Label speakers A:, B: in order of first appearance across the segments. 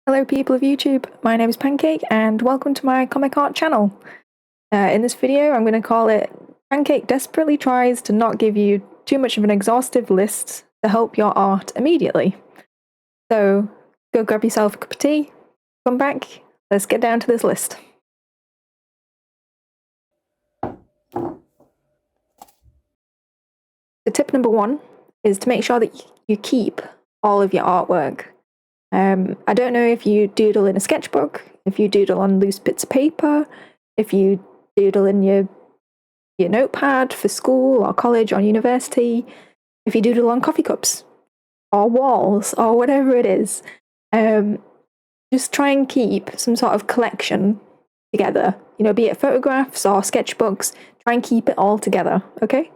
A: Hello people of YouTube, my name is Pancake and welcome to my comic art channel. In this video I'm going to call it Pancake Desperately Tries to Not Give You Too Much of an Exhaustive List to Help Your Art Immediately. So go grab yourself a cup of tea, come back, let's get down to this list. So tip number 1 is to make sure that you keep all of your artwork. I don't know if you doodle in a sketchbook, if you doodle on loose bits of paper, if you doodle in your notepad for school or college or university, if you doodle on coffee cups or walls or whatever it is. Just try and keep some sort of collection together, be it photographs or sketchbooks, try and keep it all together, okay?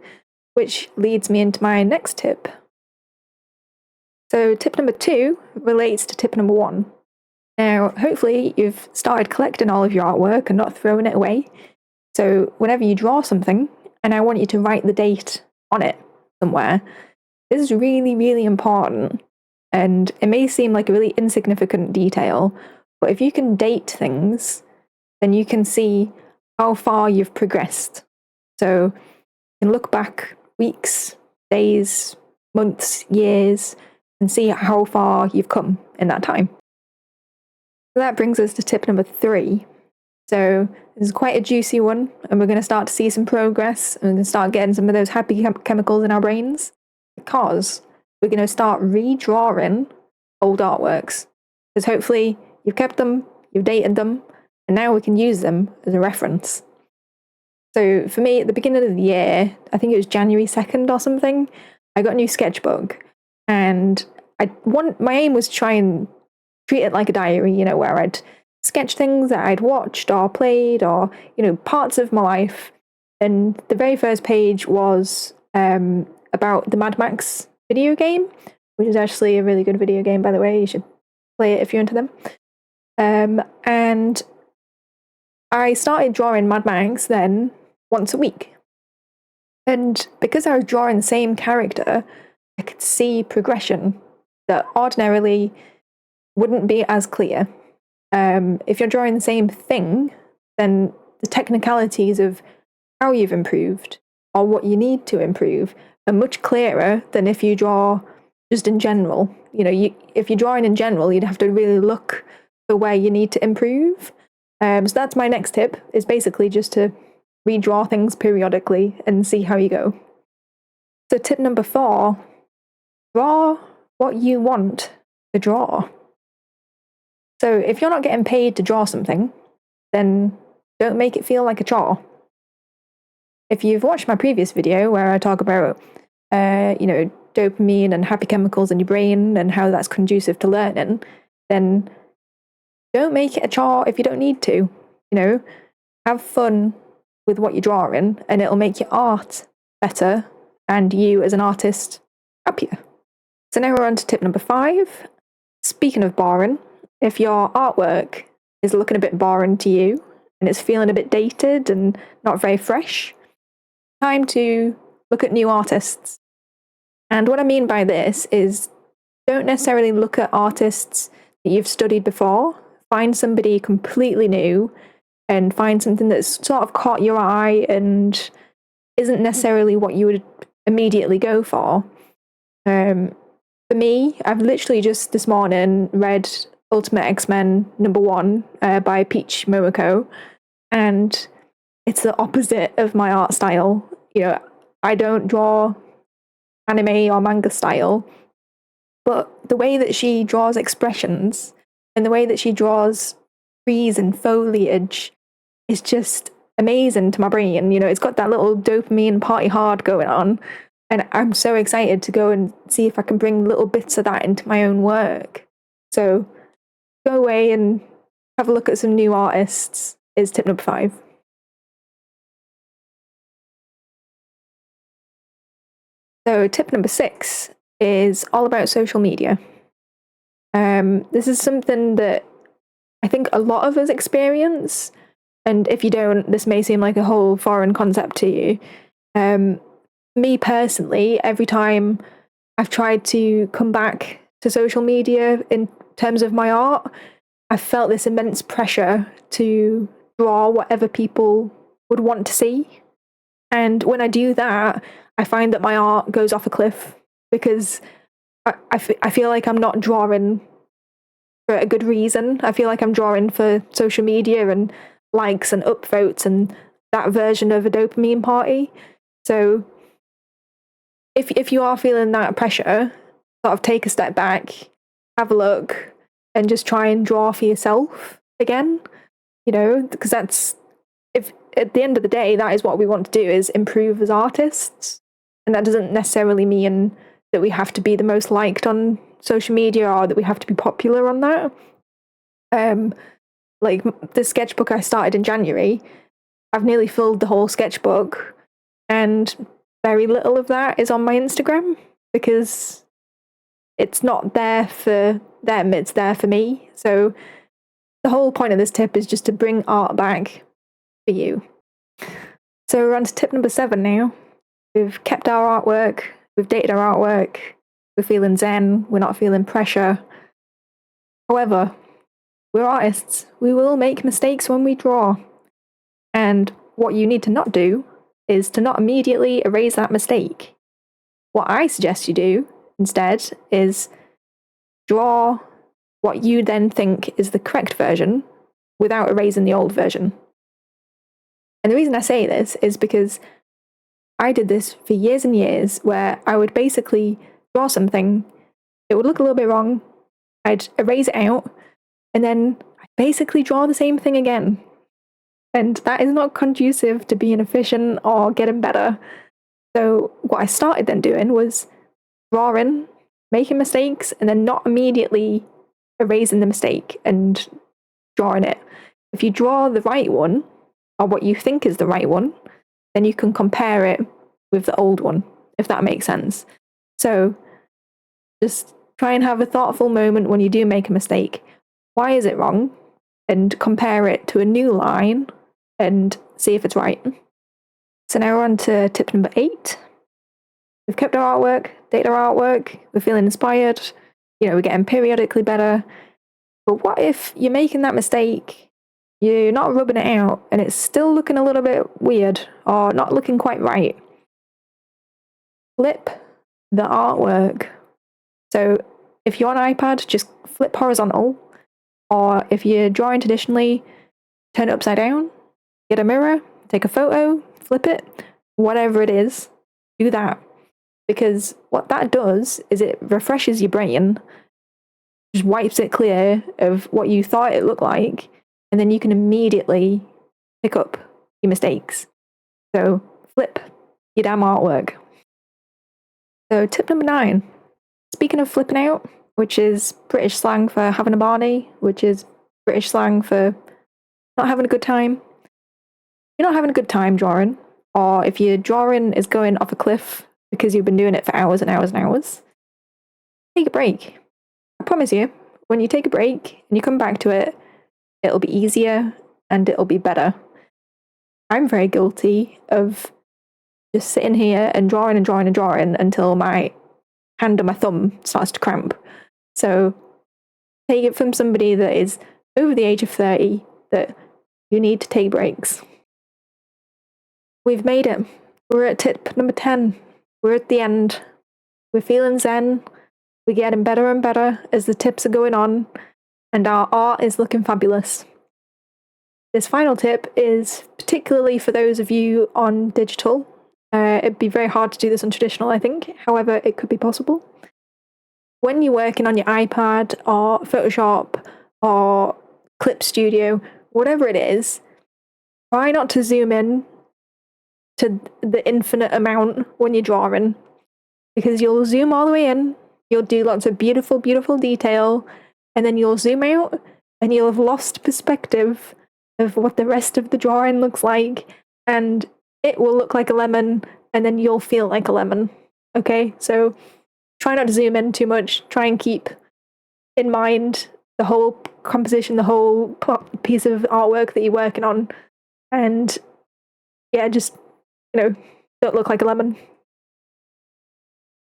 A: Which leads me into my next tip. So tip number 2 relates to tip number 1. Now, hopefully you've started collecting all of your artwork and not throwing it away. So whenever you draw something, and I want you to write the date on it somewhere, this is really, really important. And it may seem like a really insignificant detail, but if you can date things, then you can see how far you've progressed. So you can look back weeks, days, months, years, and see how far you've come in that time. So that brings us to tip number 3. So this is quite a juicy one, and we're going to start to see some progress, and we're going to start getting some of those happy chemicals in our brains, because we're going to start redrawing old artworks. Because hopefully you've kept them, you've dated them, and now we can use them as a reference. So for me, at the beginning of the year, I think it was January 2nd or something, I got a new sketchbook. And my aim was to try and treat it like a diary, where I'd sketch things that I'd watched or played or, parts of my life. And the very first page was about the Mad Max video game, which is actually a really good video game, by the way. You should play it if you're into them. And I started drawing Mad Max then once a week. And because I was drawing the same character, I could see progression that ordinarily wouldn't be as clear. If you're drawing the same thing, then the technicalities of how you've improved or what you need to improve are much clearer than if you draw just in general. If you're drawing in general, you'd have to really look for where you need to improve. So that's my next tip, is basically just to redraw things periodically and see how you go. So tip number 4, draw what you want to draw. So if you're not getting paid to draw something, then don't make it feel like a chore. If you've watched my previous video where I talk about, dopamine and happy chemicals in your brain and how that's conducive to learning, then don't make it a chore if you don't need to. Have fun with what you're drawing, and it'll make your art better and you as an artist happier. So now we're on to tip number 5. Speaking of boring, if your artwork is looking a bit boring to you and it's feeling a bit dated and not very fresh, time to look at new artists. And what I mean by this is, don't necessarily look at artists that you've studied before. Find somebody completely new and find something that's sort of caught your eye and isn't necessarily what you would immediately go for. For me, I've literally just this morning read Ultimate X-Men #1 by Peach Momoko, and it's the opposite of my art style. I don't draw anime or manga style, but the way that she draws expressions and the way that she draws trees and foliage is just amazing to my brain. It's got that little dopamine party hard going on. And I'm so excited to go and see if I can bring little bits of that into my own work. So go away and have a look at some new artists is tip number 5. So tip number 6 is all about social media. This is something that I think a lot of us experience. And if you don't, this may seem like a whole foreign concept to you. Me personally, every time I've tried to come back to social media in terms of my art, I felt this immense pressure to draw whatever people would want to see. And when I do that, I find that my art goes off a cliff because I feel like I'm not drawing for a good reason. I feel like I'm drawing for social media and likes and upvotes and that version of a dopamine party. So if you are feeling that pressure, sort of take a step back, have a look, and just try and draw for yourself again. Because that's, if at the end of the day, that is what we want to do, is improve as artists. And that doesn't necessarily mean that we have to be the most liked on social media or that we have to be popular on that. Like the sketchbook I started in January, I've nearly filled the whole sketchbook, and very little of that is on my Instagram because it's not there for them, it's there for me. So the whole point of this tip is just to bring art back for you. So we're on to tip number 7 now. We've kept our artwork, we've dated our artwork, we're feeling zen, we're not feeling pressure. However, we're artists. We will make mistakes when we draw. And what you need to not do is to not immediately erase that mistake. What I suggest you do instead is draw what you then think is the correct version without erasing the old version. And the reason I say this is because I did this for years and years, where I would basically draw something, it would look a little bit wrong, I'd erase it out, and then I'd basically draw the same thing again. And that is not conducive to being efficient or getting better. So what I started then doing was drawing, making mistakes, and then not immediately erasing the mistake and drawing it. If you draw the right one, or what you think is the right one, then you can compare it with the old one, if that makes sense. So just try and have a thoughtful moment when you do make a mistake. Why is it wrong? And compare it to a new line and see if it's right. So now we're on to tip number 8. We've kept our artwork, dated our artwork, we're feeling inspired, we're getting periodically better. But what if you're making that mistake, you're not rubbing it out, and it's still looking a little bit weird or not looking quite right? Flip the artwork. So if you're on an iPad, just flip horizontal, or if you're drawing traditionally, turn it upside down, get a mirror, take a photo, flip it, whatever it is, do that. Because what that does is it refreshes your brain, just wipes it clear of what you thought it looked like, and then you can immediately pick up your mistakes. So flip your damn artwork. So tip number 9. Speaking of flipping out, which is British slang for having a barney, which is British slang for not having a good time. If you're not having a good time drawing, or if your drawing is going off a cliff because you've been doing it for hours and hours and hours, take a break. I promise you, when you take a break and you come back to it, it'll be easier and it'll be better. I'm very guilty of just sitting here and drawing and drawing and drawing until my hand on my thumb starts to cramp. So take it from somebody that is over the age of 30 that you need to take breaks. We've made it. We're at tip number 10. We're at the end. We're feeling zen. We're getting better and better as the tips are going on, and our art is looking fabulous. This final tip is particularly for those of you on digital. It'd be very hard to do this on traditional, I think. However, it could be possible. When you're working on your iPad or Photoshop or Clip Studio, whatever it is, try not to zoom in to the infinite amount when you're drawing, because you'll zoom all the way in, you'll do lots of beautiful, beautiful detail, and then you'll zoom out and you'll have lost perspective of what the rest of the drawing looks like, and it will look like a lemon, and then you'll feel like a lemon. Okay, so try not to zoom in too much. Try and keep in mind the whole composition, the whole piece of artwork that you're working on, and yeah, just don't look like a lemon.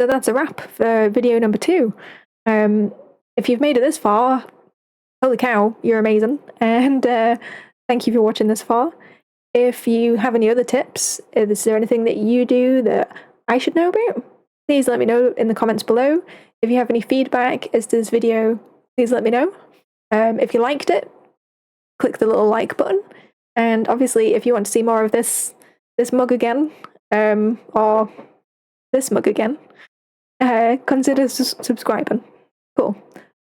A: So that's a wrap for video number 2. If you've made it this far, holy cow, you're amazing. And thank you for watching this far. If you have any other tips, is there anything that you do that I should know about? Please let me know in the comments below. If you have any feedback as to this video, please let me know. If you liked it, click the little like button. And obviously, if you want to see more of this mug again, or this mug again, consider subscribing. Cool.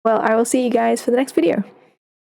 A: Well, I will see you guys for the next video.